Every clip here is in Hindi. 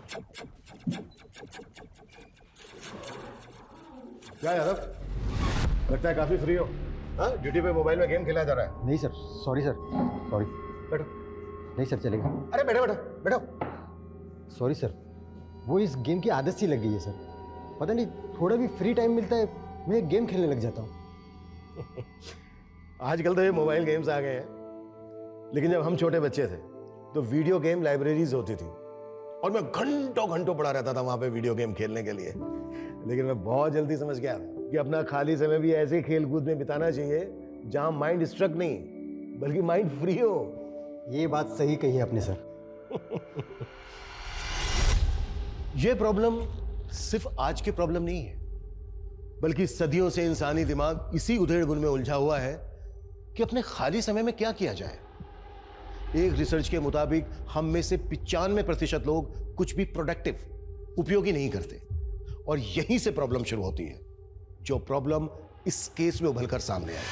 क्या यादव, लगता है काफी फ्री हो। हाँ, ड्यूटी पे मोबाइल में गेम खेला जा रहा है। नहीं सर, सॉरी सर, सॉरी। बैठो। नहीं सर, चलेगा। अरे बैठो बैठो बैठो। सॉरी सर, वो इस गेम की आदत सी लग गई है सर। पता नहीं, थोड़ा भी फ्री टाइम मिलता है मैं गेम खेलने लग जाता हूँ। आजकल तो ये मोबाइल गेम्स आ गए हैं, लेकिन जब हम छोटे बच्चे थे तो वीडियो गेम लाइब्रेरीज होती थी और मैं घंटों घंटों पड़ा रहता था वहां पे वीडियो गेम खेलने के लिए। लेकिन मैं बहुत जल्दी समझ गया कि अपना खाली समय भी ऐसे खेल कूद में बिताना चाहिए जहां माइंड स्ट्रक नहीं बल्कि माइंड फ्री हो। ये बात सही कही है आपने सर। ये प्रॉब्लम सिर्फ आज की प्रॉब्लम नहीं है, बल्कि सदियों से इंसानी दिमाग इसी उधेड़-बुन में उलझा हुआ है कि अपने खाली समय में क्या किया जाए। एक रिसर्च के मुताबिक हम में से 95% लोग कुछ भी प्रोडक्टिव, उपयोगी नहीं करते और यहीं से प्रॉब्लम शुरू होती है, जो प्रॉब्लम इस केस में उभरकर सामने आई।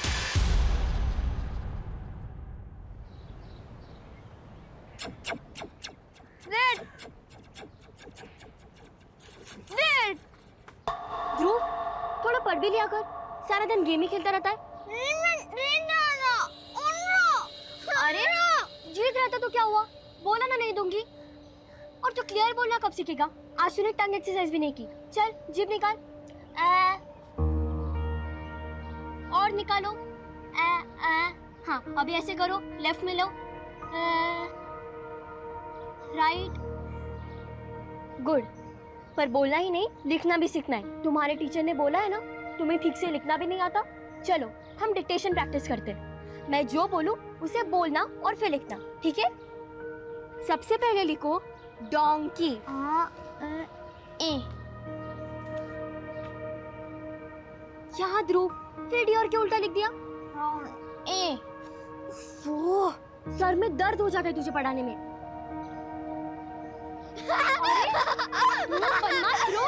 ध्रुव, थोड़ा पढ़ भी लिया कर, सारा दिन गेम ही खेलता रहता है। अरे जीत रहता तो क्या हुआ, बोला ना नहीं दूंगी। और तो क्लियर बोलना कब सीखेगा? आज तूने टंग एक्सरसाइज भी नहीं की। चल जीभ निकाल। और निकालो। हाँ, अभी ऐसे करो, लेफ्ट में लो, राइट। गुड। पर बोलना ही नहीं, लिखना भी सीखना है। तुम्हारे टीचर ने बोला है ना, तुम्हें ठीक से लिखना भी नहीं आता। चलो हम डिक्टेशन प्रैक्टिस करते हैं। मैं जो बोलूं उसे बोलना और फिर लिखना, ठीक है? सबसे पहले लिखो डोंकी। यहाँ ध्रुव, फिर डी और के उल्टा लिख दिया। ए। वो सर में दर्द हो जाता है तुझे पढ़ाने में। बदमाश Dhruv.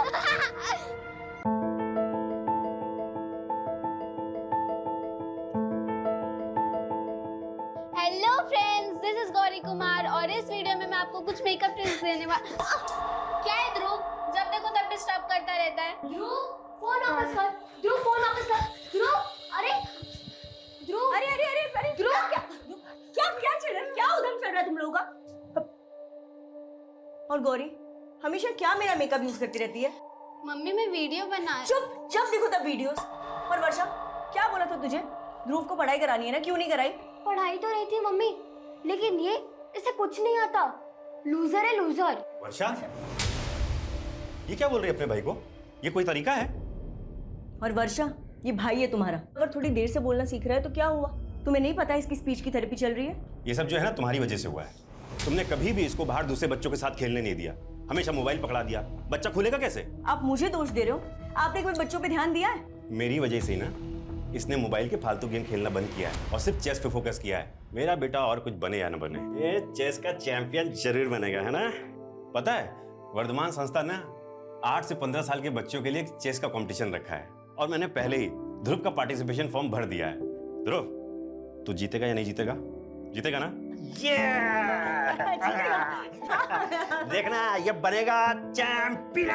Hello friends, this is Gauri Kumar और इस वीडियो में मैं आपको कुछ मेकअप टिप्स देने क्या है ध्रुव, जब देखो तब डिस्टर्ब करता रहता है। ध्रुव, फोन वापस कर। ध्रुव, फोन वापस कर। ध्रुव, अरे ध्रुव, अरे अरे अरे अरे ध्रुव, क्या क्या क्या चल रहा है? क्या उधर चल रहा है तुम लोगों का? और गौरी हमेशा क्या मेरा मेकअप यूज करती रहती है? मम्मी मैं वीडियो बना। चुप, जब देखो तब वीडियोस। और वर्षा, क्या बोला था तुझे? ध्रुव को पढ़ाई करानी है ना, क्यों नहीं कराई? पढ़ाई तो रही थी मम्मी, लेकिन ये इसे कुछ नहीं आता। लूजर है लूजर। वर्षा, ये क्या बोल रही है अपने भाई को? ये कोई तरीका है? और वर्षा, ये भाई है तुम्हारा, अगर थोड़ी देर से बोलना सीख रहा है तो क्या हुआ? तुम्हें नहीं पता इसकी स्पीच की थेरेपी चल रही है? ये सब जो है ना तुम्हारी वजह से हुआ है। तुमने कभी भी इसको बाहर दूसरे बच्चों के साथ खेलने नहीं दिया, हमेशा मोबाइल पकड़ा दिया। बच्चा खुलेगा कैसे? आप मुझे दोष दे रहे हो? आपने कभी बच्चों पे ध्यान दिया है? मेरी वजह से ही ना इसने मोबाइल के फालतू गेम खेलना बंद किया है और सिर्फ चेस पे फोकस किया है। मेरा बेटा और कुछ बने या ना बने, ये चेस का चैंपियन जरूर बनेगा, है ना? पता है, वर्धमान संस्था ने 8 से 15 साल के बच्चों के लिए चेस का कंपटीशन रखा है और मैंने पहले ही ध्रुव का पार्टिसिपेशन फॉर्म भर दिया है। ध्रुव, तू जीतेगा या नहीं जीतेगा? जीतेगा ना? देखना, ये बनेगा चैंपियन।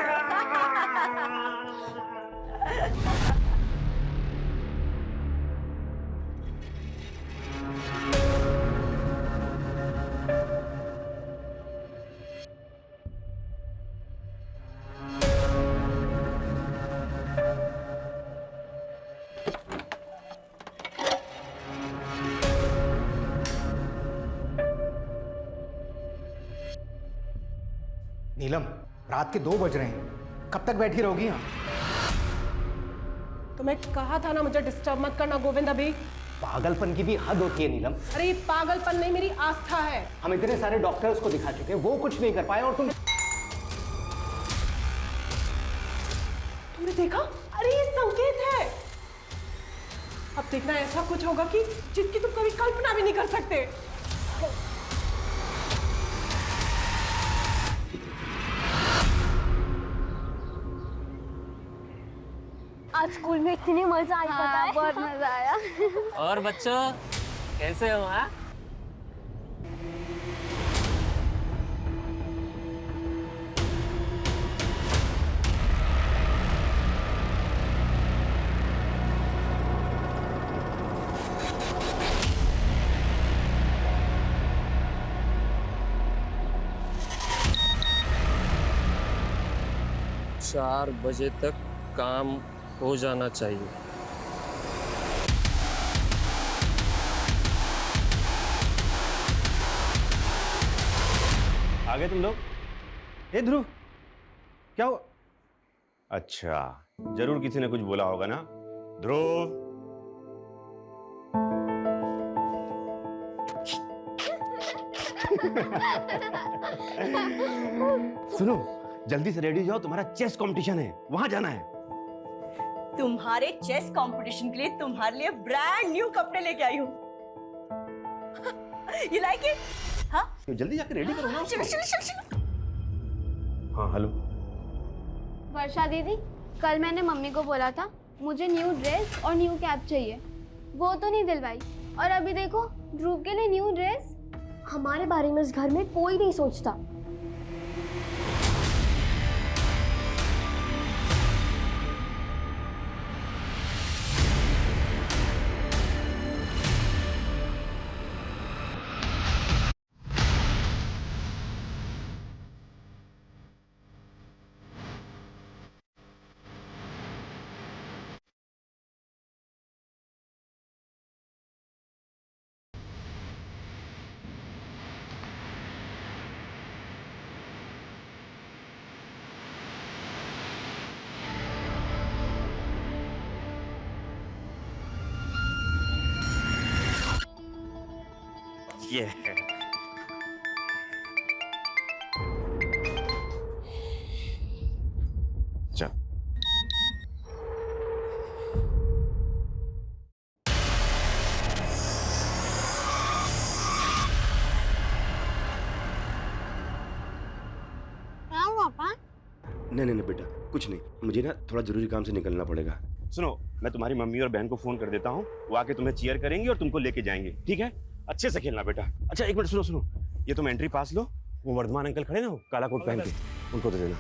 नीलम, रात के 2 बज रहे हैं, कब तक बैठी रहोगी यहाँ? तुम्हें कहा था ना मुझे डिस्टर्ब मत करना गोविंद अभी। पागलपन की भी हद होती है नीलम। अरे ये पागलपन नहीं, मेरी आस्था है। हम इतने सारे डॉक्टर्स को दिखा चुके हैं, वो कुछ नहीं कर पाए और तुमने देखा? अरे ये संकेत है। अब देखना ऐसा कुछ होगा कि जिसकी तुम कभी कल्पना भी नहीं कर सकते। आज स्कूल में इतनी मजा आई, पता है? बहुत मजा आया। और बच्चों कैसे हो? हाँ, 4 बजे तक काम हो जाना चाहिए। आ गए तुम लोग? ए ध्रुव, क्या हुआ? अच्छा, जरूर किसी ने कुछ बोला होगा ना। ध्रुव, सुनो, जल्दी से रेडी हो जाओ, तुम्हारा चेस कंपटीशन है, वहां जाना है। तुम्हारे चेस कंपटीशन के लिए तुम्हारे लिए ब्रांड न्यू कपड़े लेके आई हूँ। You like it? हाँ? जल्दी जाकर रेडी करो ना। चलो चलो चलो चलो। हाँ, हेलो। वर्षा दीदी, कल मैंने मम्मी को बोला था मुझे न्यू ड्रेस और न्यू कैप चाहिए, वो तो नहीं दिलवाई। और अभी देखो, ध्रुव के लिए न्यू ड्रेस। हमारे बारे में इस घर में कोई नहीं सोचता। ये चल। नहीं बेटा, कुछ नहीं, मुझे ना थोड़ा जरूरी काम से निकलना पड़ेगा। सुनो, मैं तुम्हारी मम्मी और बहन को फोन कर देता हूँ, वो आके तुम्हें चीयर करेंगी और तुमको लेके जाएंगे, ठीक है? अच्छे से खेलना बेटा। अच्छा, एक मिनट सुनो, ये तुम एंट्री पास लो, वो वर्धमान अंकल खड़े ना, वो काला कोट पहन के, उनको दे देना।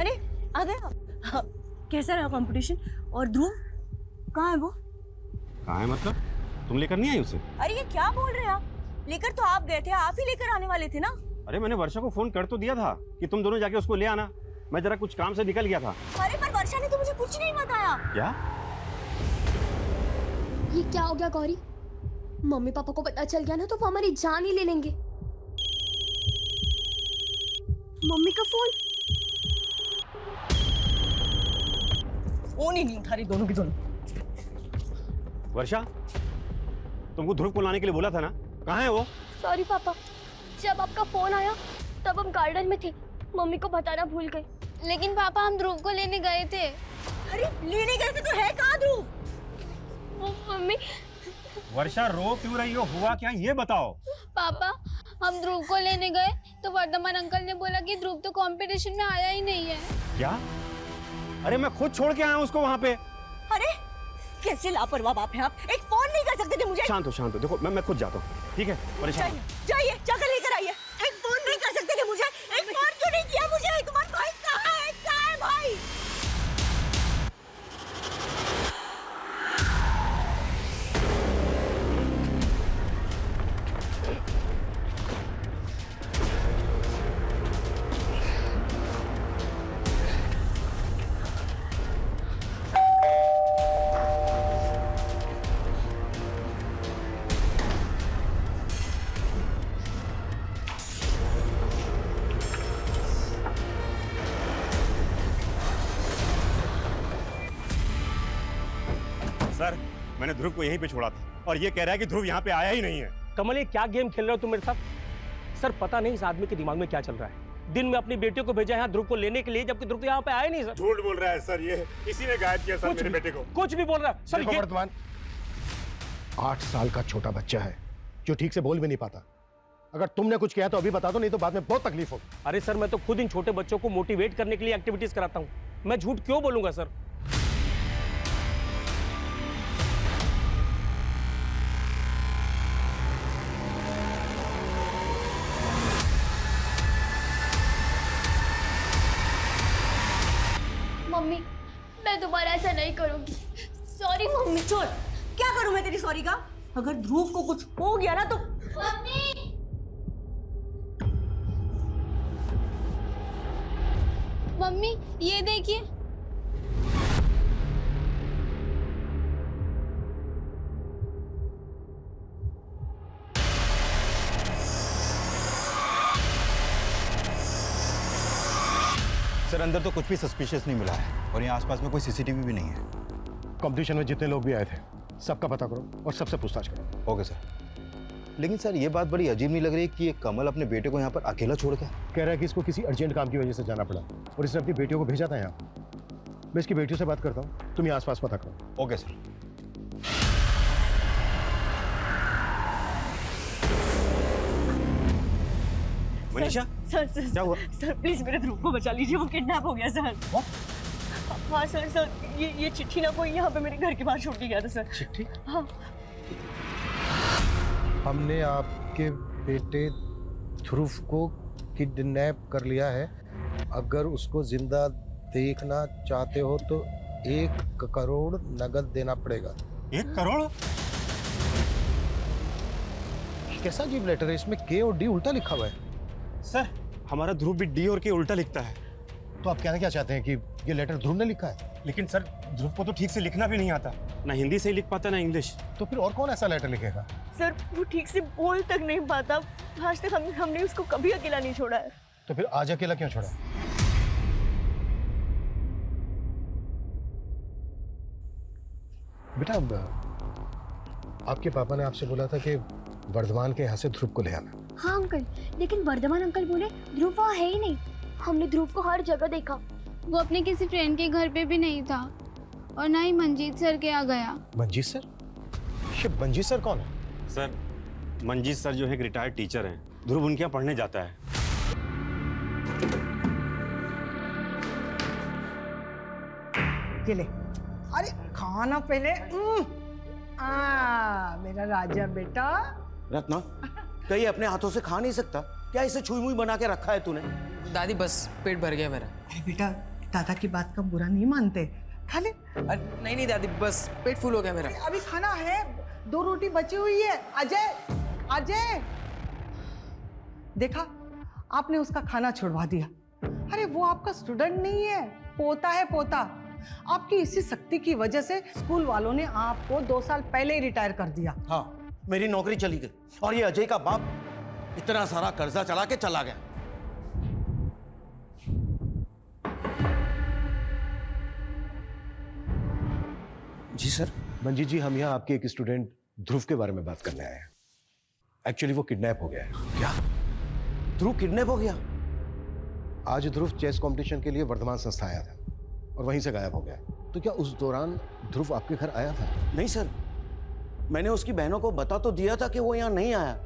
अरे आ गया। हाँ, कैसा रहा कंपटीशन? और ध्रुव कहाँ है वो? कहाँ है मतलब? तुम लेकर नहीं आई उसे? अरे ये क्या बोल रहे हैं आप? लेकर तो आप गए थे, आप ही लेकर आने वाले थे ना। अरे मैंने वर्षा को फोन कर तो दिया था कि तुम दोनों जाके उसको ले आना, मैं जरा कुछ काम से निकल गया था। अरे पर वर्षा ने तो मुझे कुछ नहीं बताया। क्या? ये क्या हो गया गौरी? मम्मी पापा को पता चल गया ना तो वो हमारी जान ही ले लेंगे। मम्मी का फोन। फोन ही नहीं उठा रही दोनों की दोनों। वर्षा, तुमको ध्रुव को लाने के लिए बोला था ना, कहाँ है वो? सॉरी पापा, जब आपका फोन आया तब हम गार्डन में थे, मम्मी को बताना भूल गए। लेकिन पापा, हम ध्रुव को लेने गए थे। अरे लेने गए थे तो है कहाँ ध्रुव? मम्मी। वर्षा, रो क्यों रही हो? हुआ क्या ये बताओ। पापा, हम ध्रुव को लेने गए तो वर्धमान अंकल ने बोला कि ध्रुव तो कंपटीशन में आया ही नहीं है। क्या? अरे मैं खुद छोड़ के आया हूँ उसको वहाँ पे। अरे कैसे लापरवाह बाप हैं आप, एक फोन नहीं कर सकते थे मुझे? शांत हो, देखो मैं खुद जाता हूँ, ठीक है? परेशान जाइए जाकर लेकर आइए। एक फोन नहीं कर सकते थे मुझे? एक फोन क्यों नहीं किया मुझे? तुम्हारा भाई कहाँ है भाई? सर, मैंने ध्रुव को यहीं पे छोड़ा था और ये कह रहा है कि ध्रुव यहाँ पे आया ही नहीं है। कमल, ये क्या गेम खेल रहे हो तुम मेरे साथ? सर, पता नहीं इस आदमी के दिमाग में क्या चल रहा है। दिन में अपनी बेटियों को भेजा यहाँ ध्रुव को लेने के लिए, जबकि ध्रुव तो यहाँ पे आया नहीं। सर झूठ बोल रहा है सर, ये इसी ने गायब किया सर मेरे बेटे को। कुछ भी बोल रहा है सर। ये वर्तमान 8 साल का छोटा बच्चा है जो ठीक से बोल भी नहीं पाता। अगर तुमने कुछ किया तो अभी बता दो, नहीं तो बाद में बहुत तकलीफ होगी। अरे सर, मैं तो खुद इन छोटे बच्चों को मोटिवेट करने के लिए एक्टिविटीज कराता हूँ, मैं झूठ क्यों बोलूंगा सर? नहीं करूँगी। Sorry mummy. छोड़, क्या करूं मैं तेरी सॉरी का? अगर ध्रुव को कुछ हो गया ना तो मम्मी ये देखिए। सर अंदर तो कुछ भी सस्पिशियस नहीं मिला है और यहाँ आसपास में कोई सीसीटीवी भी नहीं है। कंपटीशन में जितने लोग भी आए थे सबका पता करो और सबसे पूछताछ करो। Okay sir. लेकिन सर ये बात बड़ी अजीब नहीं लग रही कि ये कमल अपने बेटे को यहाँ पर अकेला छोड़ गया? कह रहा है कि इसको किसी अर्जेंट काम की वजह से जाना पड़ा और इसने अपनी बेटियों को भेजा था यहाँ। मैं इसकी बेटियों से बात करता हूँ, तुम यहाँ आसपास पता करो। Okay sir. Manisha, sir sir क्या हुआ? सर प्लीज मेरे ध्रुव को बचा लीजिए, वो किडनैप हो गया सर। हाँ सर सर ये चिट्ठी ना कोई यहाँ पे मेरे घर के बाहर छोड़ के गया था सर। चिट्ठी? हाँ। हमने आपके बेटे ध्रुव को किडनैप कर लिया है। अगर उसको जिंदा देखना चाहते हो तो 1 करोड़ नगद देना पड़ेगा। 1 करोड़? कैसा अजीब लेटर है, इसमें के और डी उल्टा लिखा हुआ है। सर हमारा ध्रुव भी डी और के उल्टा लिखता है। तो आप कहना क्या चाहते हैं कि ये लेटर ध्रुव ने लिखा है? लेकिन सर ध्रुव को तो ठीक से लिखना भी नहीं आता, ना हिंदी से लिख पाता ना इंग्लिश। तो फिर और कौन ऐसा लेटर लिखेगा? सर वो ठीक से बोल तक नहीं पाता। आज तक हमने उसको कभी अकेला नहीं छोड़ा है। तो फिर आज अकेला क्यों छोड़ा? बेटा आपके पापा ने आपसे बोला था कि वर्धमान के यहाँ से ध्रुव को ले आना। हाँ अंकल, लेकिन वर्धमान अंकल बोले ध्रुव वहाँ है ही नहीं। हमने ध्रुव को हर जगह देखा। वो अपने किसी फ्रेंड के घर पे भी नहीं था और ना ही मंजीत सर के यहाँ गया। मंजीत सर? शिव, मंजीत सर कौन है? सर मंजीत सर जो है एक रिटायर्ड टीचर हैं। ध्रुव उनके यहाँ पढ़ने जाता है। ये ले, अरे खाना पहले। मेरा राजा बेटा। रत्ना, कहीं अपने हाथों से खा नहीं सकता क्या? इसे छुई मुई बना के रखा है तूने? दादी बस पेट भर गया मेरा। अरे बेटा, दादा की बात का बुरा नहीं मानते, खा ले। नहीं नहीं दादी, बस पेट फुल हो गया मेरा। अभी खाना है, 2 रोटी बची हुई है। अजय, अजय, देखा आपने उसका खाना छुड़वा दिया। अरे वो आपका स्टूडेंट नहीं है, पोता है, पोता। आपकी इसी शक्ति की वजह से स्कूल वालों ने आपको 2 साल पहले ही रिटायर कर दिया। हाँ, मेरी नौकरी चली गई और ये अजय का बाप इतना सारा कर्जा चला के चला गया। जी सर। मंजीत जी, हम यहाँ आपके एक स्टूडेंट ध्रुव के बारे में बात करने आए हैं। एक्चुअली वो किडनैप हो गया है। क्या? ध्रुव किडनैप हो गया? आज ध्रुव चेस कंपटीशन के लिए वर्धमान संस्था आया था और वहीं से गायब हो गया। तो क्या उस दौरान ध्रुव आपके घर आया था? नहीं सर, मैंने उसकी बहनों को बता तो दिया था कि वो यहाँ नहीं आया।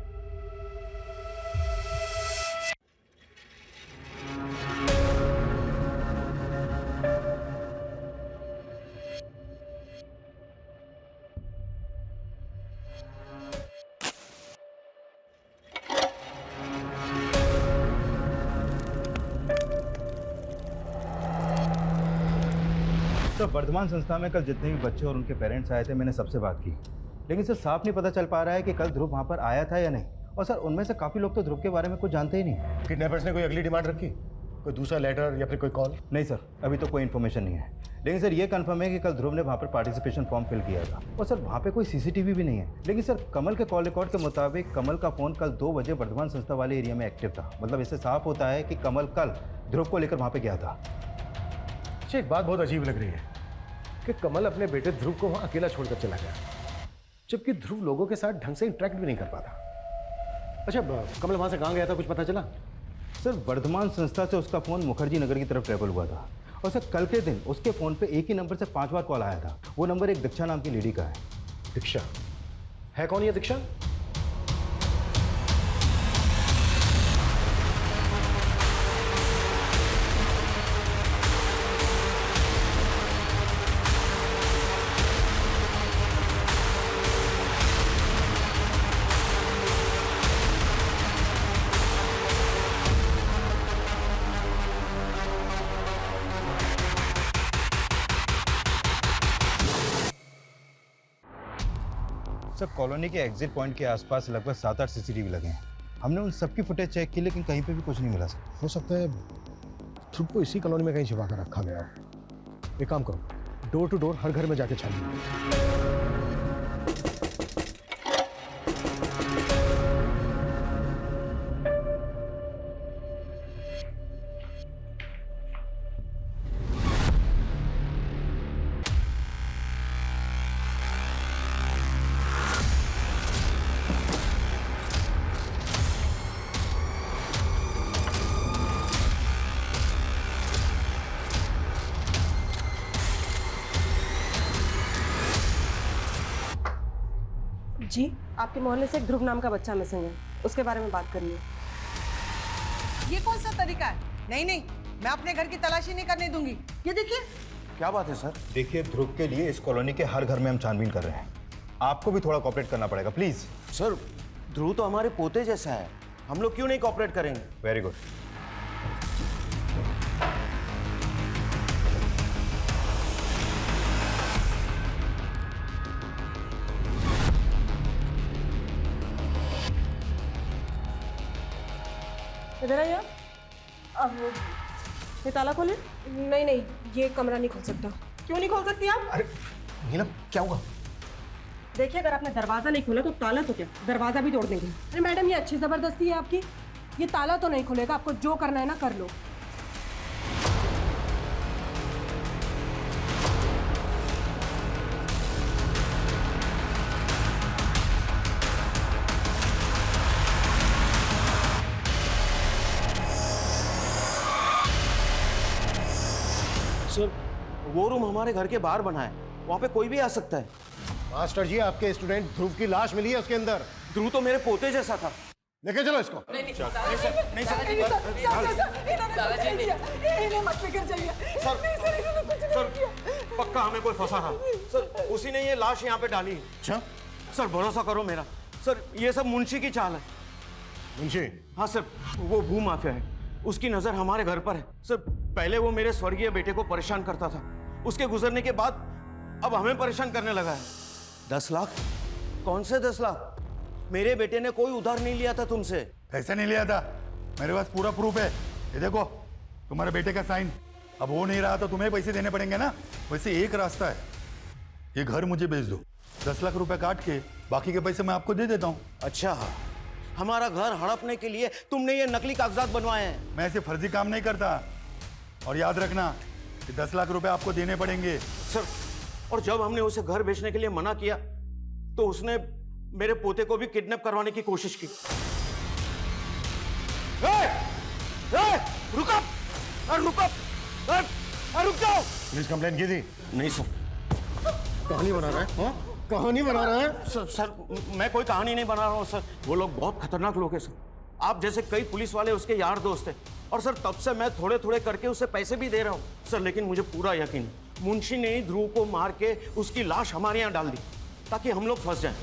तो वर्धमान संस्था में कल जितने भी बच्चे और उनके पेरेंट्स आए थे मैंने सबसे बात की, लेकिन सर साफ नहीं पता चल पा रहा है कि कल ध्रुव वहाँ पर आया था या नहीं। और सर उनमें से काफ़ी लोग तो ध्रुव के बारे में कुछ जानते ही नहीं। किडनैपर्स ने कोई अगली डिमांड रखी? कोई दूसरा लेटर या फिर कोई कॉल? नहीं सर, अभी तो कोई इन्फॉर्मेशन नहीं है। लेकिन सर ये कंफर्म है कि कल ध्रुव ने वहाँ पर पार्टिसिपेशन फॉर्म फिल किया था और सर वहाँ पे कोई सीसीटीवी भी नहीं है। लेकिन सर कमल के कॉल रिकॉर्ड के मुताबिक कमल का फ़ोन कल 2 बजे वर्धमान संस्था वाले एरिया में एक्टिव था। मतलब इससे साफ होता है कि कमल कल ध्रुव को लेकर वहाँ पे गया था। अच्छा, एक बात बहुत अजीब लग रही है कि कमल अपने बेटे ध्रुव को वहाँ अकेला छोड़कर चला गया, जबकि ध्रुव लोगों के साथ ढंग से इंटरेक्ट भी नहीं कर पाता। अच्छा, कमल वहाँ से कहाँ गया था, कुछ पता चला? सर वर्धमान संस्था से उसका फ़ोन मुखर्जी नगर की तरफ ट्रेवल हुआ था और सर कल के दिन उसके फ़ोन पे एक ही नंबर से 5 बार कॉल आया था। वो नंबर एक दीक्षा नाम की लेडी का है। दीक्षा है? कौन ये दीक्षा? सर कॉलोनी के एग्जिट पॉइंट के आसपास लगभग 7-8 सीसीटीवी लगे हैं। हमने उन सबकी फुटेज चेक की लेकिन कहीं पे भी कुछ नहीं मिला सर। हो सकता है ध्रुव को इसी कॉलोनी में कहीं छिपा कर रखा गया हो। एक काम करो, डोर टू डोर हर घर में जाके छानिए। जी, आपके मोहल्ले से एक ध्रुव नाम का बच्चा मिसिंग है, उसके बारे में बात करनी है। ये कौन सा तरीका है? नहीं नहीं, मैं अपने घर की तलाशी नहीं करने दूंगी। ये देखिए। क्या बात है सर? देखिए ध्रुव के लिए इस कॉलोनी के हर घर में हम छानबीन कर रहे हैं। आपको भी थोड़ा कोऑपरेट करना पड़ेगा प्लीज। सर ध्रुव तो हमारे पोते जैसा है, हम लोग क्यों नहीं कोऑपरेट करेंगे? Very good. इधर आइए। अब ये ताला खोले। नहीं नहीं, ये कमरा नहीं खोल सकता। क्यों नहीं खोल सकती आप? अरे नीलम, क्या हुआ? देखिए, अगर आपने दरवाजा नहीं खोला तो ताला तो क्या, दरवाजा भी तोड़ देंगे। अरे मैडम, ये अच्छी जबरदस्ती है आपकी। ये ताला तो नहीं खुलेगा, आपको जो करना है ना कर लो। सर वो रूम हमारे घर के बाहर बना है, वहाँ पे कोई भी आ सकता है। मास्टर जी, आपके स्टूडेंट ध्रुव की लाश मिली है उसके अंदर। ध्रुव तो मेरे पोते जैसा था। लेके चलो इसको। पक्का हमें कोई फंसा था सर, उसी ने ये लाश यहाँ पे डाली। अच्छा सर भरोसा करो मेरा, सर ये सब मुंशी की चाल है। मुंशी? हाँ सर, वो भू माफिया है, उसकी नजर हमारे घर पर है। सर पहले वो मेरे स्वर्गीय बेटे को परेशान करता था, उसके गुजरने के बाद अब हमें परेशान करने लगा है। 10 लाख? कौन से 10 लाख? मेरे बेटे ने कोई उधार नहीं लिया था तुमसे। कैसे नहीं लिया था? मेरे पास पूरा प्रूफ है। ये देखो, तुम्हारे बेटे का साइन। अब वो नहीं रहा तो तुम्हें पैसे देने पड़ेंगे ना। वैसे एक रास्ता है, ये घर मुझे बेच दो, 10 लाख रुपए काट के बाकी के पैसे मैं आपको दे देता हूँ। अच्छा, हमारा घर हड़पने के लिए तुमने ये नकली कागजात बनवाए हैं? मैं ऐसे फर्जी काम नहीं करता। और याद रखना कि 10 लाख रुपए आपको देने पड़ेंगे। सर, और जब हमने उसे घर बेचने के लिए मना किया तो उसने मेरे पोते को भी किडनैप करवाने की कोशिश की। रुक जाओ। पुलिस कंप्लेंट की थी? नहीं सर। कहानी बना रहा है? कहानी बना रहा है? सर मैं कोई कहानी नहीं बना रहा हूँ सर, वो लोग बहुत खतरनाक लोग हैं सर। आप जैसे कई पुलिस वाले उसके यार दोस्त हैं, और सर तब से मैं थोड़े थोड़े करके उसे पैसे भी दे रहा हूँ सर। लेकिन मुझे पूरा यकीन है, मुंशी ने ही ध्रुव को मार के उसकी लाश हमारे यहाँ डाल दी ताकि हम लोग फंस जाएं।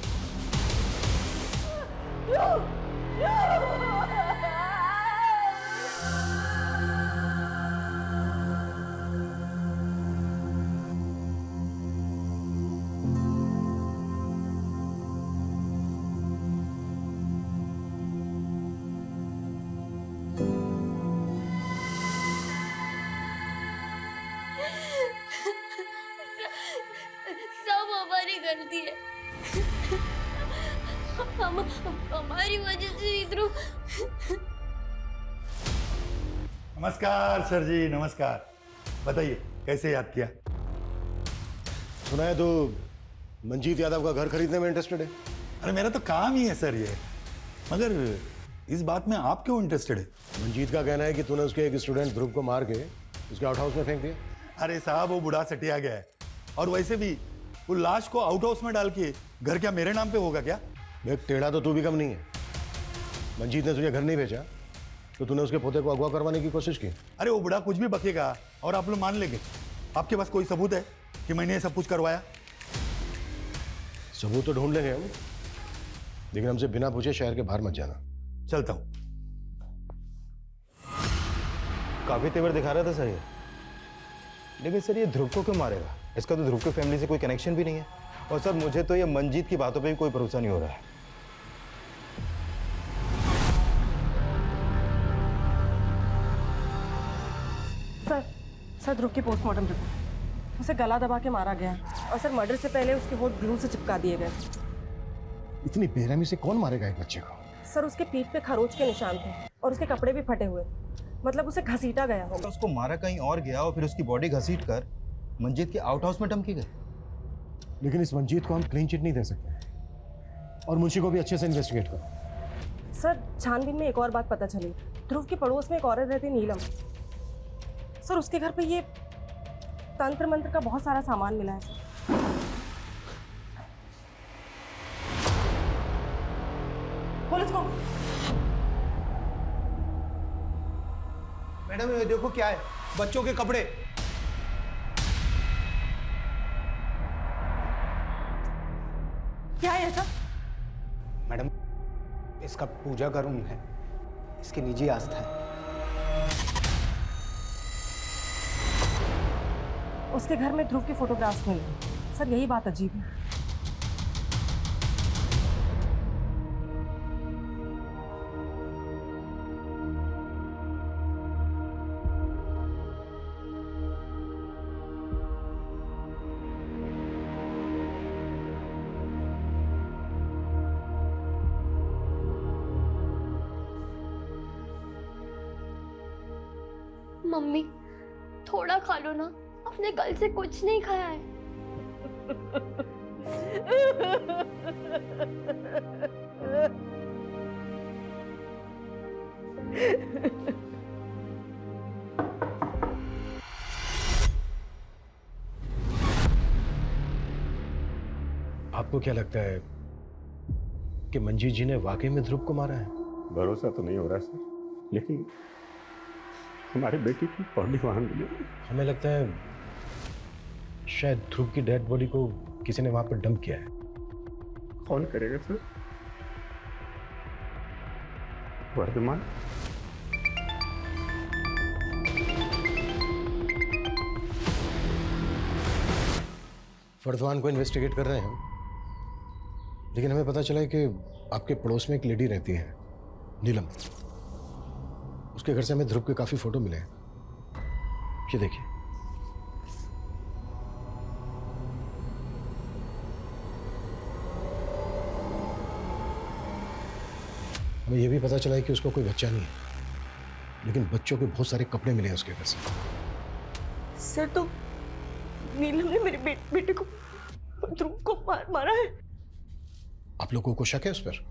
सब हमारी गलती है। हमारी वजह से ध्रुव। नमस्कार सर जी, नमस्कार। बताइए कैसे याद किया? सुना है तो मंजीत यादव का घर खरीदने में इंटरेस्टेड है। अरे मेरा तो काम ही है सर ये, मगर इस बात में आप क्यों इंटरेस्टेड है? मंजीत का कहना है कि तूने उसके एक स्टूडेंट ध्रुव को मार के उसके आउट हाउस में फेंक दिया। अरे साहब, वो बुढ़ा सटिया गया है, और वैसे भी वो लाश को आउट हाउस में डाल के घर क्या मेरे नाम पे होगा क्या? देख, टेढ़ा तो तू भी कम नहीं है। मंजीत ने तुझे घर नहीं भेजा तो तूने उसके पोते को अगवा करवाने की कोशिश की। अरे वो बुढ़ा कुछ भी बकेगा और आप लोग मान लेंगे। आपके पास कोई सबूत है कि मैंने ये सब कुछ करवाया? सबूत तो ढूंढ लेंगे हम, लेकिन हमसे बिना पूछे शहर के बाहर मत जाना। चलता हूँ। काफी तेवर दिखा रहा था सर ये, लेकिन सर ये ध्रुव को क्यों मारेगा? इसका तो ध्रुव की फैमिली से कोई कनेक्शन भी नहीं है। और सर मुझे तो ये मंजीत की बातों पे भी कोई भरोसा नहीं हो रहा है। सर ध्रुव की पोस्टमार्टम रिपोर्ट, उसे गला दबा के मारा गया और सर मर्डर से पहले उसके होठ ग्लू से चिपका दिए गए। इतनी बेरहमी से कौन मारेगा एक बच्चे को? सर उसके पीठ पे खरोच के निशान थे और उसके कपड़े भी फटे हुए, मतलब उसे घसीटा गया होगा। उसको मारा कहीं और गया और फिर उसकी बॉडी घसीट कर मंजीत के आउट हाउस में डंप की गई। लेकिन इस मंजीत को हम क्लीन चिट नहीं दे सकते और मुंशी को भी अच्छे से इन्वेस्टिगेट करो। सर छानबीन में एक और बात पता चली, ध्रुव के पड़ोस में एक औरत रहती नीलम। सर उसके घर पे ये तंत्र मंत्र का बहुत सारा सामान मिला है सर। खोल इसको। मैडम ये देखो क्या है, बच्चों के कपड़े। क्या है ऐसा? मैडम इसका पूजा का रूम है, इसकी निजी आस्था है। उसके घर में ध्रुव की फोटोग्राफ्स मिली। सर यही बात अजीब है। मम्मी थोड़ा खा लो ना, आपने कल से कुछ नहीं खाया है। आपको क्या लगता है कि मंजीत जी ने वाकई में ध्रुव को मारा है? भरोसा तो नहीं हो रहा सर, लेकिन हमारे बेटी की बॉडी वहां मिली। हमें लगता है शायद ध्रुव की डेड बॉडी को किसी ने वहां पर डंप किया है। कौन करेगा सर? वर्धमान? वर्धमान को इन्वेस्टिगेट कर रहे हैं हम, लेकिन हमें पता चला है कि आपके पड़ोस में एक लेडी रहती है नीलम। उसके घर से हमें ध्रुव के काफी फोटो मिले हैं। ये देखिए। हमें यह भी पता चला है कि उसको कोई बच्चा नहीं है, लेकिन बच्चों के बहुत सारे कपड़े मिले हैं उसके घर से। सर तो नीलम ने मेरे बेटे को, ध्रुव को मारा है। आप लोगों को शक है उस पर?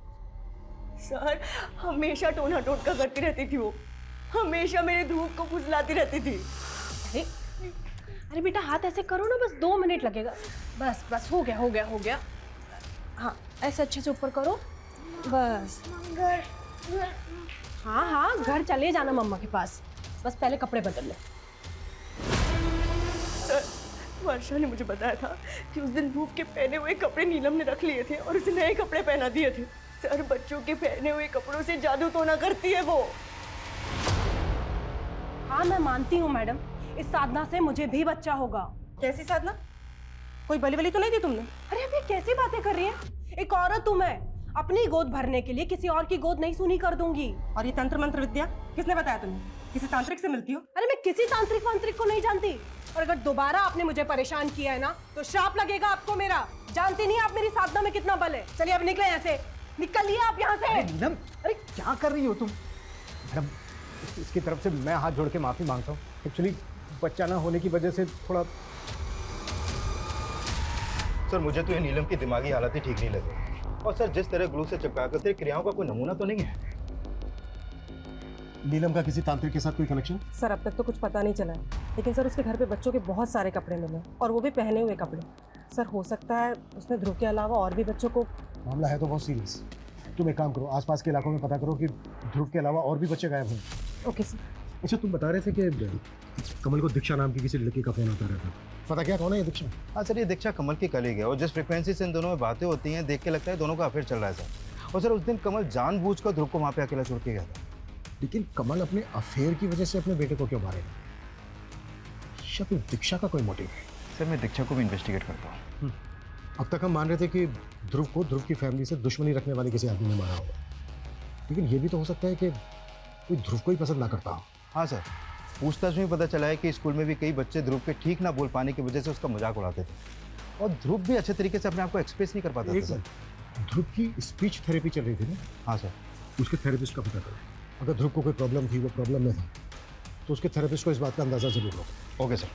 सर हमेशा टोना टोटका करती रहती थी वो, हमेशा मेरे ध्रुव को फुसलाती रहती थी। अरे बेटा हाथ ऐसे करो ना, बस 2 मिनट लगेगा। बस बस हो गया। हाँ ऐसे अच्छे से ऊपर करो, बस। हाँ घर चले जाना मम्मा के पास, बस पहले कपड़े बदल ले। सर वर्षा ने मुझे बताया था कि उस दिन ध्रुव के पहने हुए कपड़े नीलम ने रख लिए थे और उसे नए कपड़े पहना दिए थे। सर बच्चों के पहने हुए कपड़ों से जादू टोना करती है वो। हाँ मैं मानती हूँ मैडम, इस साधना से मुझे भी बच्चा होगा। कैसी साधना? कोई बलि वली तो नहीं दी तुमने? अरे अब ये कैसी बातें कर रही है? एक औरत हूँ मैं, अपनी गोद भरने के लिए किसी और की गोद नहीं सुनी कर दूंगी। और ये तंत्र मंत्र विद्या किसने बताया तुम्हें? किसी तांत्रिक से मिलती हो? अरे मैं किसी तांत्रिक वांत्रिक को नहीं जानती, और अगर दोबारा आपने मुझे परेशान किया है ना तो श्राप लगेगा आपको मेरा। जानती नहीं आप मेरी साधना में कितना बल है। चलिए अब निकले यहाँ से, निकलिए आप यहाँ से। नीलम अरे क्या कर रही हो तुम? मैडम इसकी तरफ से मैं हाथ जोड़ के माफी मांगता हूँ। एक्चुअली बच्चा ना होने की वजह से थोड़ा। सर मुझे तो ये नीलम की दिमागी हालत ही ठीक नहीं लगी, और सर जिस तरह ग्लू से चिपका कर तेरी क्रियाओं का कोई नमूना तो नहीं है। नीलम का किसी तांत्रिक के साथ कोई कनेक्शन? सर अब तक तो कुछ पता नहीं चला है, लेकिन सर उसके घर पे बच्चों के बहुत सारे कपड़े मिले और वो भी पहने हुए कपड़े। सर हो सकता है उसने ध्रुव के अलावा और भी बच्चों को। मामला है तो बहुत सीरियस। तुम एक काम करो, आसपास के इलाकों में पता करो कि ध्रुव के अलावा और भी बच्चे गायब हैं। Okay sir. अच्छा तुम बता रहे थे कि कमल को दीक्षा नाम की किसी लड़की का फोन आता रहता था, पता क्या कौन है ये दीक्षा? हाँ सर ये दीक्षा कमल की कलीग है, और जिस फ्रिक्वेंसी से इन दोनों में बातें होती हैं देख के लगता है दोनों का अफेयर चल रहा है सर। और सर उस दिन कमल जानबूझकर ध्रुव को वहाँ पे अकेला छोड़ के गया था। लेकिन कमल अपने अफेयर की वजह से अपने बेटे को क्यों मारेगा? या फिर दीक्षा का कोई मोटिव है? सर मैं दीक्षा को भी इन्वेस्टिगेट करता हूँ। अब तक हम मान रहे थे कि ध्रुव को ध्रुव की फैमिली से दुश्मनी रखने वाले किसी आदमी ने मारा होगा, लेकिन ये भी तो हो सकता है कि कोई ध्रुव को ही पसंद ना करता हो। हाँ सर, पूछताछ में पता चला है कि स्कूल में भी कई बच्चे ध्रुव के ठीक ना बोल पाने की वजह से उसका मजाक उड़ाते थे, और ध्रुव भी अच्छे तरीके से अपने आप को एक्सप्रेस नहीं कर पाता था सर। ध्रुव की स्पीच थेरेपी चल रही थी ना? हाँ सर। उसके थेरेपिस्ट का पता करें, अगर ध्रुव को कोई प्रॉब्लम थी, वो प्रॉब्लम में था, तो उसके थेरेपिस्ट को इस बात का अंदाजा जरूर होगा। Okay sir.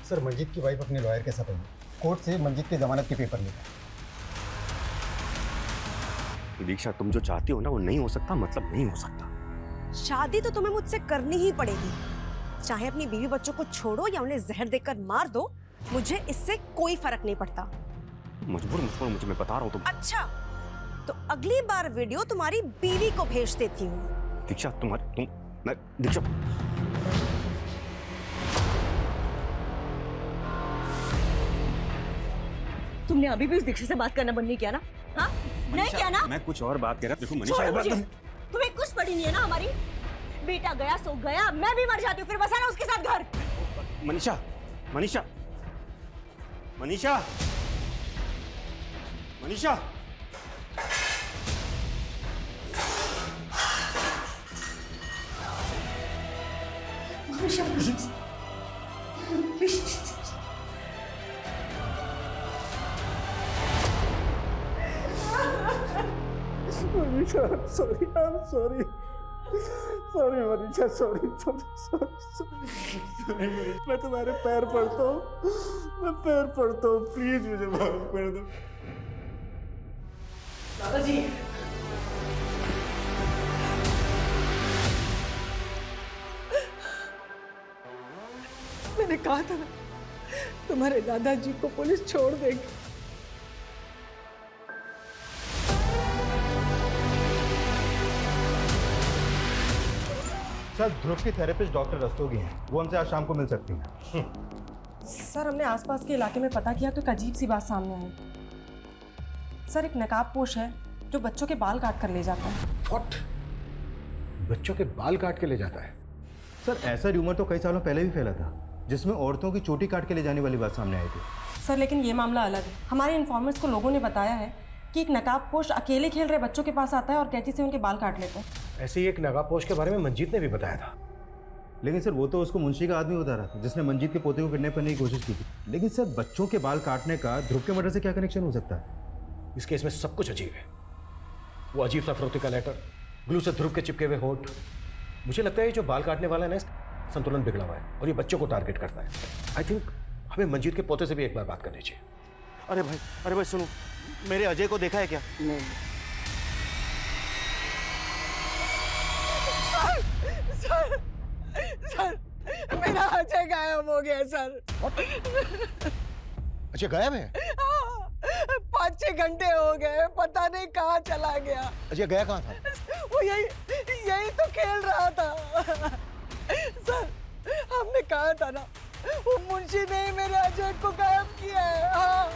सर मंजीत की वाइफ अपने लॉयर के साथ आई, कोर्ट से मंजीत की जमानत के पेपर लेकर। दीक्षा, तुम जो चाहती हो ना वो नहीं हो सकता, मतलब नहीं हो सकता। शादी तो तुम्हें मुझसे करनी ही पड़ेगी, चाहे अपनी बीवी बच्चों को छोड़ो या उन्हें जहर देकर मार दो, मुझे इससे कोई फर्क नहीं पड़ता। मजबूर मुझे मैं बता रहा हूँ तुम। अच्छा, तो अगली बार वीडियो तुम्हारी बीवी को भेज देती हूँ। दीक्षा, दीक्षा, तुमने अभी भी उस दीक्षा से बात करना बंद नहीं किया ना? हाँ, नहीं किया ना? मैं कुछ और बात कह रहा। देखो छोड़ो मुझे। मनीषा, तुम्हें कुछ पड़ी नहीं है ना हमारी? बेटा गया सो गया, मैं भी मर जाती हूँ, फिर बसाना उसके साथ घर। Manisha, Manisha, Manisha, Manisha, Manisha, sorry, I am sorry, sorry Manisha, sorry, मैं तुम्हारे पैर पड़ता हूँ, मैं पैर पड़ता हूँ, प्लीज मुझे माफ कर दो। दादाजी, मैंने कहा था ना तुम्हारे दादाजी को पुलिस छोड़ देगी। सर, ध्रुव की थेरेपिस्ट डॉक्टर रस्तोगी हैं, वो हमसे आज शाम को मिल सकती हैं। सर, हमने आसपास के इलाके में पता किया तो एक अजीब सी बात सामने आई। सर, एक नकाबपोश है जो बच्चों के बाल काट कर ले जाता है। व्हाट? बच्चों के बाल काट के ले जाता है? सर, ऐसा र्यूमर तो कई सालों पहले भी फैला था, जिसमें औरतों की चोटी काट के ले जाने वाली बात सामने आई थी। सर, लेकिन ये मामला अलग है। हमारे इन्फॉर्मर्स को लोगों ने बताया है कि एक नकाबपोश अकेले खेल रहे बच्चों के पास आता है और कैंची से उनके बाल काट लेता है। ऐसे ही एक नकाबपोश के बारे में मंजीत ने भी बताया था। लेकिन सर, वो तो उसको मुंशी का आदमी बता रहा था जिसने मंजीत के पोते को किडनैप करने की कोशिश की थी। लेकिन सर, बच्चों के बाल काटने का ध्रुव के मर्डर से क्या कनेक्शन हो सकता है? इस केस में सब कुछ अजीब है। वो अजीब सा फरोती का लेटर, ग्लू से ध्रुव के चिपके हुए होठ। मुझे लगता है जो बाल काटने वाला है ना, संतुलन बिगड़ा हुआ है और ये बच्चों को टारगेट करता है। आई थिंक हमें मंजीत के पोते से भी एक बार बात करनी चाहिए। अरे भाई सुनो, मेरे अजय को देखा है क्या? नहीं। सर, मेरा अजय गायब हो गया सर। अच्छा, गायब है? 5-6 घंटे हो गए, पता नहीं कहाँ चला गया। अच्छा, गया कहाँ था? वो यही तो खेल रहा था। सर, हमने कहा था ना, वो मुंशी ने ही मेरे अजय को गायब किया है। हाँ।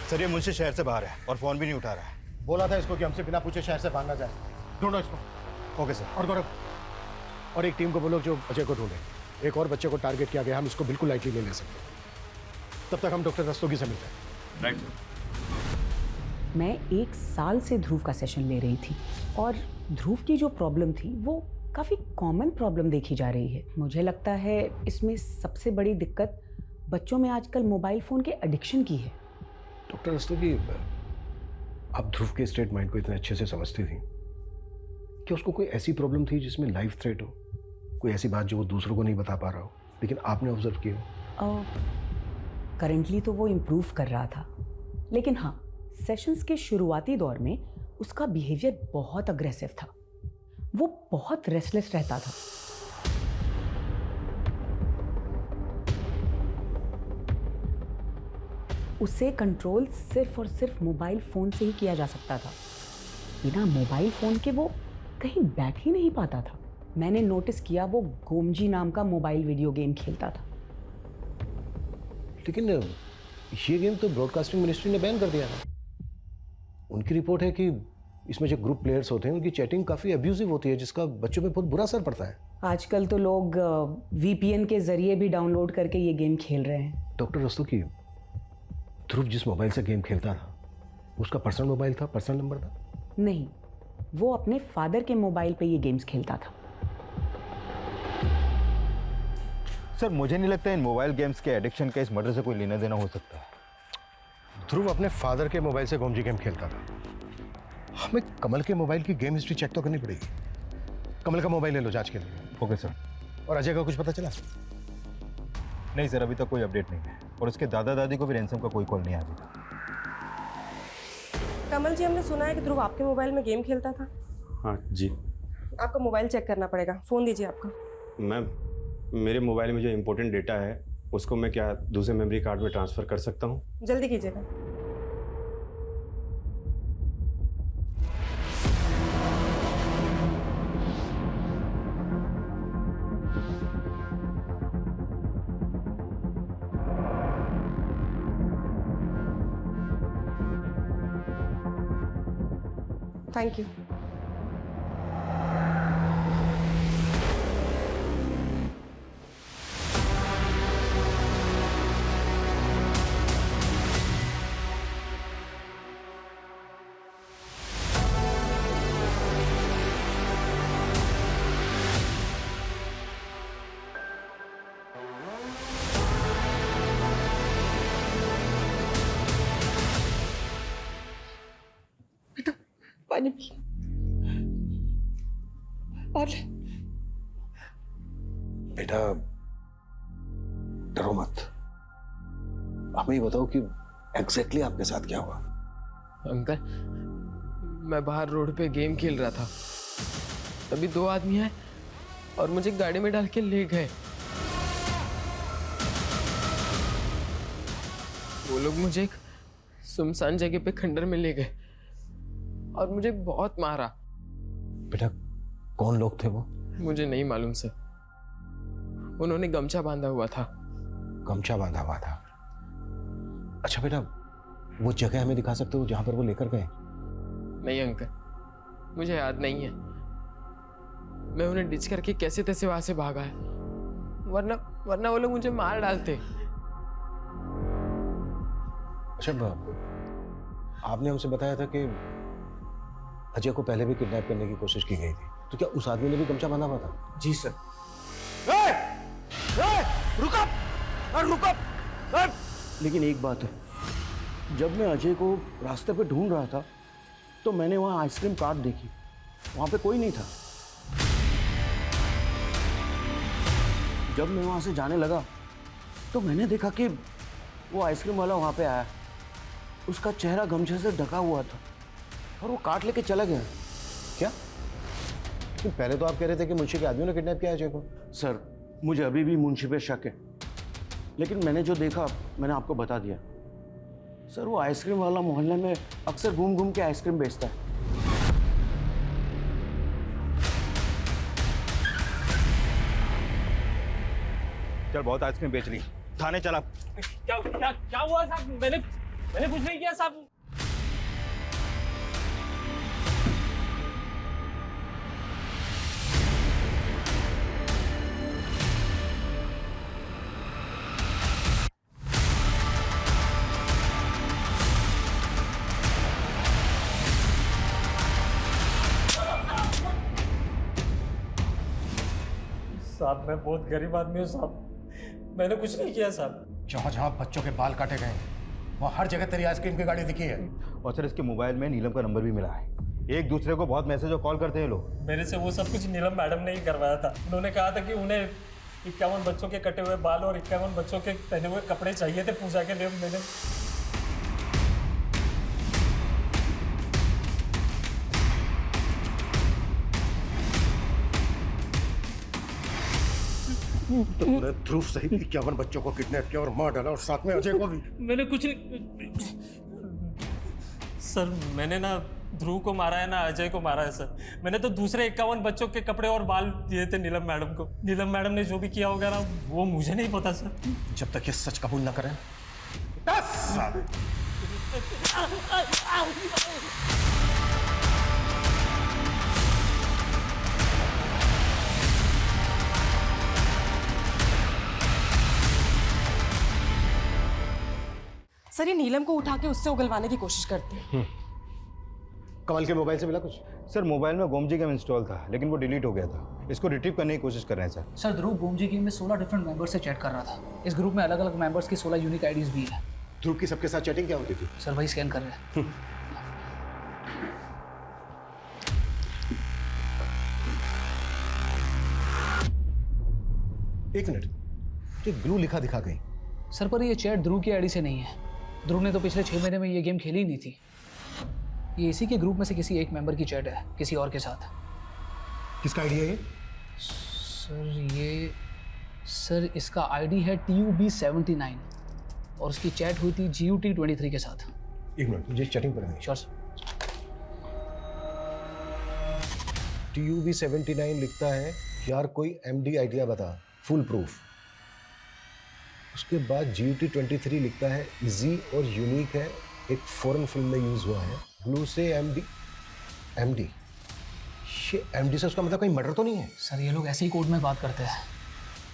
सर, ये मुंशी शहर से बाहर है और फोन भी नहीं उठा रहा है। बोला था इसको कि हमसे बिना पूछे शहर से भाग ना जाए। ढूंढो इसको। Okay sir. और गौरव, और एक टीम को बोलो जो अजय को ढूंढे। एक और बच्चे को टारगेट किया गया, हम इसको बिल्कुल लाइटली नहीं ले सकते। तब तक हम डॉक्टर रस्तोगी से मिलते हैं। Right sir. मैं 1 साल से ध्रुव का सेशन ले रही थी और ध्रुव की जो प्रॉब्लम थी वो काफ़ी कॉमन प्रॉब्लम देखी जा रही है। मुझे लगता है इसमें सबसे बड़ी दिक्कत बच्चों में आजकल मोबाइल फ़ोन के एडिक्शन की है। डॉक्टर रस्तोगी, आप ध्रुव के स्टेट माइंड को इतने अच्छे से समझती थी कि उसको कोई ऐसी प्रॉब्लम थी जिसमें लाइफ थ्रेट हो, कोई ऐसी बात जो वो दूसरों को नहीं बता पा रहा हो, लेकिन आपने ऑब्जर्व की हो? करेंटली तो वो इम्प्रूव कर रहा था, लेकिन हाँ, सेशंस के शुरुआती दौर में उसका बिहेवियर बहुत अग्रेसिव था। वो बहुत रेस्टलेस रहता था। उसे कंट्रोल सिर्फ और सिर्फ मोबाइल फ़ोन से ही किया जा सकता था। बिना मोबाइल फ़ोन के वो कहीं बैठ ही नहीं पाता था। मैंने नोटिस किया वो गोमजी नाम का मोबाइल वीडियो गेम खेलता था। लेकिन ये गेम तो ब्रॉडकास्टिंग मिनिस्ट्री ने बैन कर दिया था। उनकी रिपोर्ट है कि इसमें जो ग्रुप प्लेयर्स होते हैं उनकी चैटिंग काफ़ी अब्यूजिव होती है, जिसका बच्चों पे बहुत बुरा असर पड़ता है। आजकल तो लोग VPN के जरिए भी डाउनलोड करके ये गेम खेल रहे हैं। डॉक्टर रस्तोगी, ध्रुव जिस मोबाइल से गेम खेलता था उसका पर्सनल मोबाइल था, पर्सनल नंबर था? नहीं, वो अपने फादर के मोबाइल पे ये गेम्स खेलता था। सर मुझे नहीं लगता इन मोबाइल गेम्स के एडिक्शन का इस मर्डर से कोई लेना देना हो सकता है। ध्रुव अपने फादर के मोबाइल से गोमजी गेम खेलता था। हमें कमल के मोबाइल की गेम हिस्ट्री चेक तो करनी पड़ेगी। कमल का मोबाइल ले लो जांच के लिए। Okay sir. और अजय का कुछ पता चला? नहीं सर, अभी तक कोई अपडेट नहीं है और उसके दादा दादी को भी रैंसम का कोई कॉल नहीं आया अभी तक। कमल जी, हमने सुना है कि ध्रुव आपके मोबाइल में गेम खेलता था। हाँ जी। आपका मोबाइल चेक करना पड़ेगा, फ़ोन दीजिए आपका। मैम, मेरे मोबाइल में जो इम्पोर्टेंट डेटा है उसको मैं क्या दूसरे मेमोरी कार्ड में ट्रांसफ़र कर सकता हूँ? जल्दी कीजिएगा। Thank you. पानी पी। और बेटा डरो मत, हमें ये बताओ कि एग्जैक्टली आपके साथ क्या हुआ? अंकल, मैं बाहर रोड पे गेम खेल रहा था, तभी दो आदमी आए और मुझे गाड़ी में डाल के ले गए। वो लोग मुझे एक सुनसान जगह पे खंडर में ले गए और मुझे बहुत मारा। बेटा कौन लोग थे वो? मुझे नहीं मालूम सर, उन्होंने गमछा बांधा हुआ था। गमछा बांधा हुआ था? अच्छा बेटा, वो जगह हमें दिखा सकते हो जहां पर वो लेकर गए? नहीं अंकल, मुझे याद नहीं है। मैं उन्हें डिच करके कैसे तैसे वहां से भागा है, वरना वो लोग मुझे मार डालते। अच्छा, आपने हमसे बताया था कि अजय को पहले भी किडनैप करने की कोशिश की गई थी, तो क्या उस आदमी ने भी गमछा बांधा हुआ था? जी सर। रुक। लेकिन एक बात है, जब मैं अजय को रास्ते पे ढूंढ रहा था तो मैंने वहां आइसक्रीम कार्ट देखी, वहां पे कोई नहीं था। जब मैं वहां से जाने लगा तो मैंने देखा कि वो आइसक्रीम वाला वहां पे आया, उसका चेहरा गमछे से ढका हुआ था और वो काट लेके चला गया। क्या? पहले तो आप कह रहे थे कि मुंशी के आदमियों ने किडनैप किया अजय को। सर, मुझे अभी भी मुंशी पे शक है, लेकिन मैंने जो देखा मैंने आपको बता दिया। सर, वो आइसक्रीम वाला मोहल्ले में अक्सर घूम घूम के आइसक्रीम बेचता है। चल बहुत आइसक्रीम बेच ली, थाने चला। क्या हुआ साहब? मैंने कुछ नहीं किया साहब। साहब, मैं बहुत गरीब आदमी हूँ साहब, मैंने कुछ नहीं किया साहब। जहाँ जहाँ बच्चों के बाल काटे गए वहाँ हर जगह तेरी आइसक्रीम की गाड़ी दिखी है। और सर इसके मोबाइल में नीलम का नंबर भी मिला है। एक दूसरे को बहुत मैसेज और कॉल करते हैं लोग। मेरे से वो सब कुछ नीलम मैडम ने ही करवाया था। उन्होंने कहा था कि उन्हें 51 बच्चों के कटे हुए बाल और 51 बच्चों के पहने हुए कपड़े चाहिए थे पूजा के लिए। मैंने तुमने ध्रुव सहित 51 बच्चों को किडनैप किया और मार डाला और साथ में अजय को भी। मैंने कुछ नहीं सर, मैंने ना ध्रुव को मारा है ना अजय को मारा है सर। मैंने तो दूसरे 51 बच्चों के कपड़े और बाल दिए थे नीलम मैडम को। नीलम मैडम ने जो भी किया होगा ना वो मुझे नहीं पता सर। जब तक ये सच कबूल ना करें 10 साल। सर ये नीलम को उठा के उससे उगलवाने की कोशिश करते हैं। कमल के मोबाइल से मिला कुछ? सर मोबाइल में गोमजी गेम इंस्टॉल था लेकिन वो डिलीट हो गया था। इसको रिट्रीव करने की कोशिश कर रहे हैं सर। सर ध्रुव गोमजी गेम में 16 डिफरेंट मेंबर्स से चैट कर रहा था। इस ग्रुप में अलग अलग मेंबर्स की 16 यूनिक आईडीज भी है। ध्रुव की सबके साथ चैटिंग क्या होती थी? सर वही स्कैन कर रहे हैं। एक मिनट, ये ग्लू लिखा दिखा गई। सर पर ये चैट ध्रुव की आईडी से नहीं है। ध्रुव ने तो पिछले 6 महीने में ये गेम खेली ही नहीं थी। ये इसी के ग्रुप में से किसी एक मेंबर की चैट है किसी और के साथ। किसका आईडी है ये? सर इसका आईडी है TUB79 और उसकी चैट हुई थी GUT23 के साथ। एक मिनट, मुझे चैटिंग पर श्योर सर। TUB79 लिखता है यार कोई MD आइडिया बता, फुल प्रूफ। उसके बाद GUT23 लिखता है इजी और यूनिक है, एक फॉरेन फिल्म में यूज हुआ है। ग्लू से MD ये MD से उसका मतलब कहीं मर्डर तो नहीं है? सर ये लोग ऐसे ही कोड में बात करते हैं।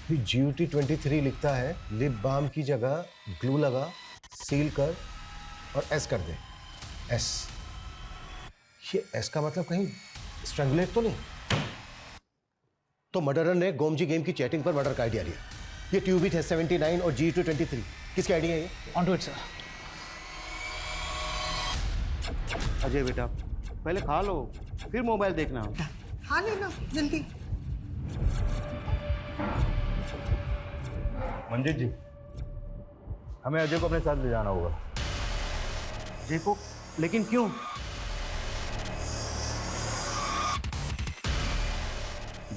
फिर GUT23 लिखता है लिप बाम की जगह ग्लू लगा, सील कर और S कर दे। S, ये S का मतलब कहीं स्ट्रैंगुलेट तो नहीं? तो मर्डरर ने गोमजी गेम की चैटिंग पर मर्डर का आइडिया लिया। ये TUB79 और GUT23 किसके आइडिया है ये? On to it sir. Ajay बेटा पहले खा लो फिर मोबाइल देखना। खा लेना जल्दी। मंजीत जी, हमें अजय को अपने साथ ले जाना होगा। अजय को? लेकिन क्यों?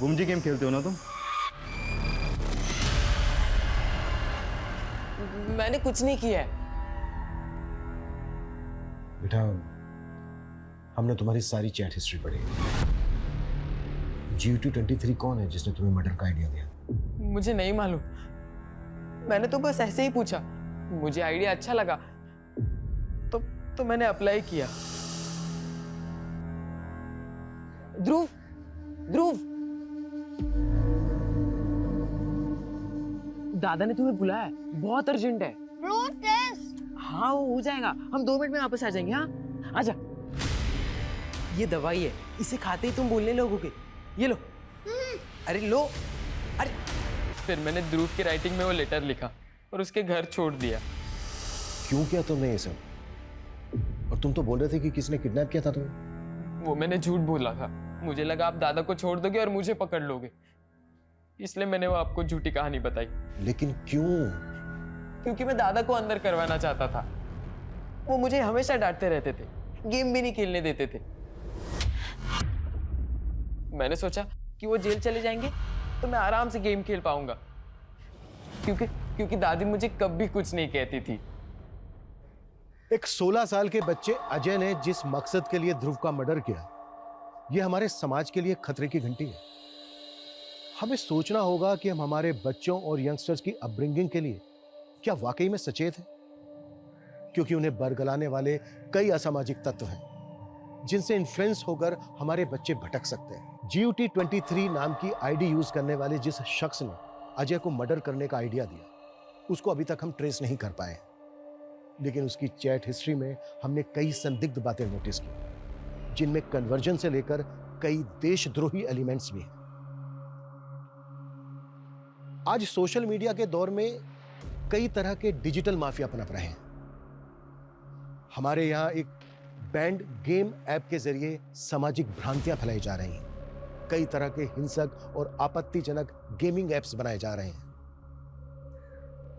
गुमजी गेम खेलते हो ना तुम? मैंने कुछ नहीं किया है। बेटा हमने तुम्हारी सारी चैट हिस्ट्री पढ़ी। GUT23 कौन है जिसने तुम्हें मर्डर का आइडिया दिया? मुझे नहीं मालूम, मैंने तो बस ऐसे ही पूछा। मुझे आइडिया अच्छा लगा तो मैंने अप्लाई किया। ध्रुव, दादा ने तुम्हें बुलाया है, बहुत अर्जेंट है। हाँ वो हो जाएगा, हम 2 मिनट में वापस आ जाएंगे। हाँ आजा। ये दवाई है, इसे खाते ही तुम बोलने लगोगे। ये लो। अरे लो। अरे फिर मैंने ध्रुव की राइटिंग में वो लेटर लिखा और उसके घर छोड़ दिया। क्यों किया तुमने ये सब? और तुम तो बोल रहे थे कि किसने किडनैप किया था तुम्हें। वो मैंने झूठ बोला था। मुझे लगा आप दादा को छोड़ दोगे और मुझे पकड़ लोगे, इसलिए मैंने वो आपको झूठी कहानी बताई। लेकिन क्यों? क्योंकि मैं दादा को अंदर करवाना चाहता था। वो मुझे हमेशा डांटते रहते थे, गेम भी नहीं खेलने देते थे। मैंने सोचा कि वो जेल चले जाएंगे तो मैं आराम से गेम खेल पाऊंगा, क्योंकि दादी मुझे कभी कुछ नहीं कहती थी। एक 16 साल के बच्चे अजय ने जिस मकसद के लिए ध्रुव का मर्डर किया, यह हमारे समाज के लिए खतरे की घंटी है। हमें सोचना होगा कि हम हमारे बच्चों और यंगस्टर्स की अपब्रिंगिंग के लिए क्या वाकई में सचेत हैं, क्योंकि उन्हें बरगलाने वाले कई असामाजिक तत्व हैं जिनसे इन्फ्लुएंस होकर हमारे बच्चे भटक सकते हैं। GUT23 नाम की आईडी यूज करने वाले जिस शख्स ने अजय को मर्डर करने का आइडिया दिया, उसको अभी तक हम ट्रेस नहीं कर पाए, लेकिन उसकी चैट हिस्ट्री में हमने कई संदिग्ध बातें नोटिस की, जिनमें कन्वर्जन से लेकर कई देशद्रोही एलिमेंट्स भी हैं। आज सोशल मीडिया के दौर में कई तरह के डिजिटल माफिया पनप रहे हैं। हमारे यहां एक बैंड गेम ऐप के जरिए सामाजिक भ्रांतियां फैलाई जा रही हैं। कई तरह के हिंसक और आपत्तिजनक गेमिंग ऐप्स बनाए जा रहे हैं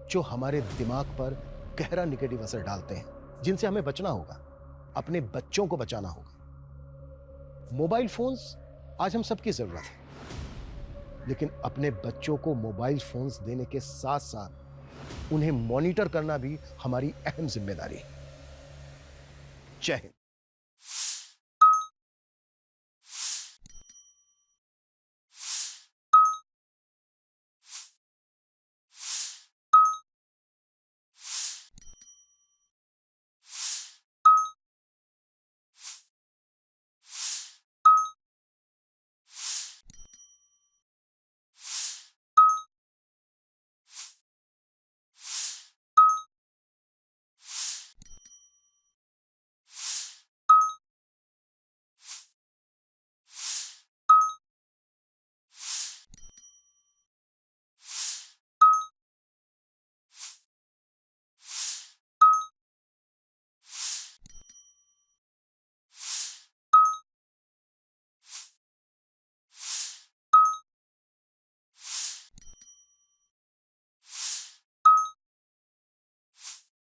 जो हमारे दिमाग पर गहरा नेगेटिव असर डालते हैं, जिनसे हमें बचना होगा, अपने बच्चों को बचाना होगा। मोबाइल फोन्स आज हम सबकी जरूरत है, लेकिन अपने बच्चों को मोबाइल फोन्स देने के साथ साथ उन्हें मॉनिटर करना भी हमारी अहम जिम्मेदारी है। जय हिंद।